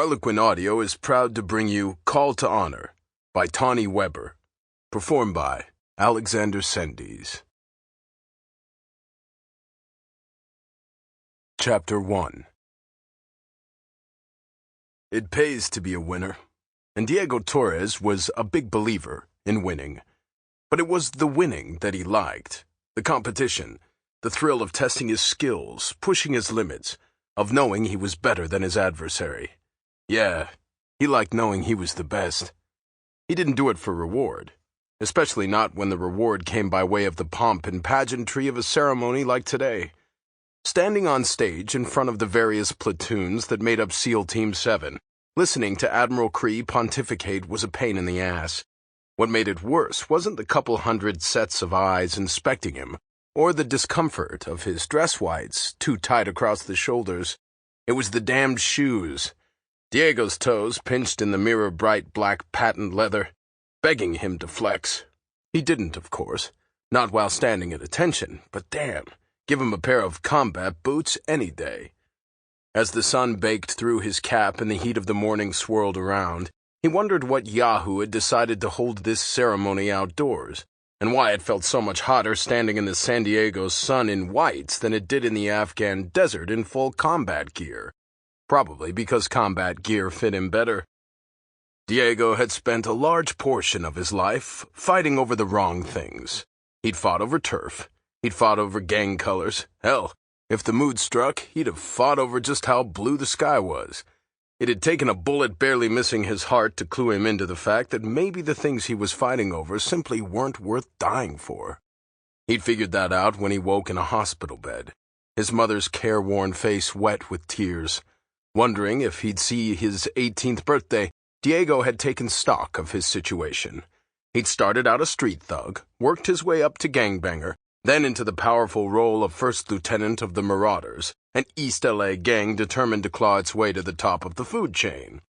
HarlequinAudio is proud to bring you Call to Honor by Tawny, performed by Cendese. Chapter 1. It pays to be a winner, and Diego Torres was a big believer in winning. But it was the winning that he liked, the competition, the thrill of testing his skills, pushing his limits, of knowing he was better than his adversary. Yeah, he liked knowing he was the best. He didn't do it for reward, especially not when the reward came by way of the pomp and pageantry of a ceremony like today. Standing on stage in front of the various platoons that made up SEAL Team 7, listening to Admiral Cree pontificate was a pain in the ass. What made it worse wasn't the couple hundred sets of eyes inspecting him, or the discomfort of his dress whites too tight across the shoulders. It was the damned shoes. Diego's toes pinched in the mirror-bright black patent leather, begging him to flex. He didn't, of course, not while standing at attention, but damn, give him a pair of combat boots any day. As the sun baked through his cap and the heat of the morning swirled around, he wondered what Yahoo had decided to hold this ceremony outdoors, and why it felt so much hotter standing in the San Diego sun in whites than it did in the Afghan desert in full combat gear. Probably because combat gear fit him better. Diego had spent a large portion of his life fighting over the wrong things. He'd fought over turf. He'd fought over gang colors. Hell, if the mood struck, he'd have fought over just how blue the sky was. It had taken a bullet barely missing his heart to clue him into the fact that maybe the things he was fighting over simply weren't worth dying for. He'd figured that out when he woke in a hospital bed, his mother's careworn face wet with tears. Wondering if he'd see his 18th birthday, Diego had taken stock of his situation. He'd started out a street thug, worked his way up to gangbanger, then into the powerful role of first lieutenant of the Marauders, an East LA gang determined to claw its way to the top of the food chain.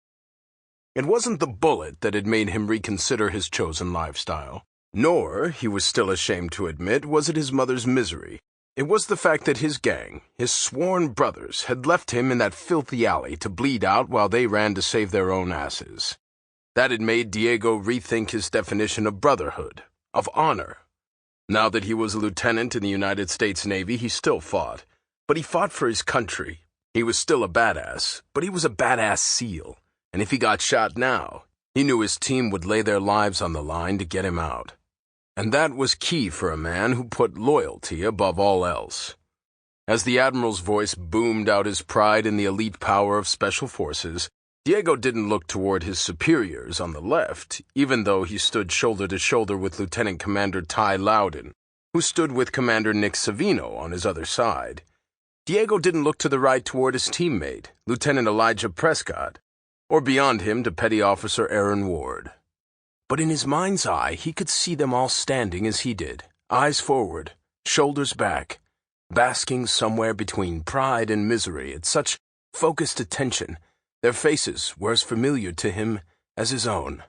It wasn't the bullet that had made him reconsider his chosen lifestyle, nor, he was still ashamed to admit, was it his mother's misery. It was the fact that his gang, his sworn brothers, had left him in that filthy alley to bleed out while they ran to save their own asses. That had made Diego rethink his definition of brotherhood, of honor. Now that he was a lieutenant in the United States Navy, he still fought. But he fought for his country. He was still a badass, but he was a badass SEAL. And if he got shot now, he knew his team would lay their lives on the line to get him out. And that was key for a man who put loyalty above all else. As the Admiral's voice boomed out his pride in the elite power of Special Forces, Diego didn't look toward his superiors on the left, even though he stood shoulder to shoulder with Lieutenant Commander Ty Loudon, who stood with Commander Nick Savino on his other side. Diego didn't look to the right toward his teammate, Lieutenant Elijah Prescott, or beyond him to Petty Officer Aaron Ward. But in his mind's eye, he could see them all standing as he did, eyes forward, shoulders back, basking somewhere between pride and misery at such focused attention. Their faces were as familiar to him as his own.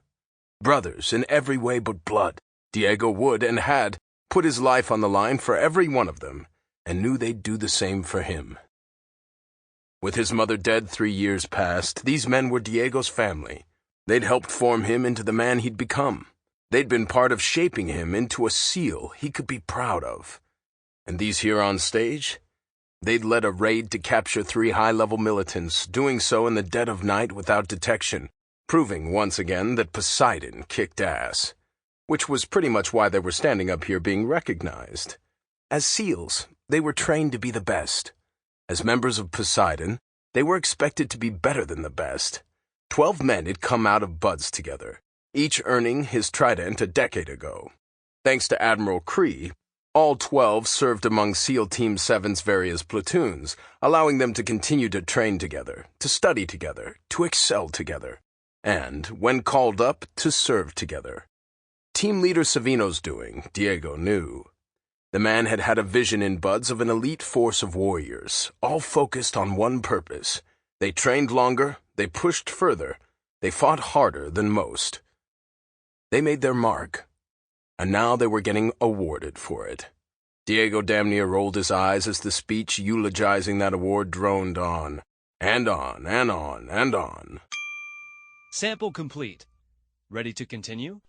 Brothers in every way but blood, Diego would and had put his life on the line for every one of them, and knew they'd do the same for him. With his mother dead 3 years past, these men were Diego's family. They'd helped form him into the man he'd become. They'd been part of shaping him into a SEAL he could be proud of. And these here on stage? They'd led a raid to capture 3 high-level militants, doing so in the dead of night without detection, proving once again that Poseidon kicked ass, which was pretty much why they were standing up here being recognized. As SEALs, they were trained to be the best. As members of Poseidon, they were expected to be better than the best. 12 men had come out of buds together, each earning his trident a decade ago. Thanks to Admiral Cree, all 12 served among SEAL Team 7's various platoons, allowing them to continue to train together, to study together, to excel together, and, when called up, to serve together. Team leader Savino's doing, Diego knew. The man had had a vision in buds of an elite force of warriors, all focused on one purpose. They trained longer, they pushed further, they fought harder than most. They made their mark, and now they were getting awarded for it. Diego damn near rolled his eyes as the speech eulogizing that award droned on, and on, and on, and on. Sample complete. Ready to continue?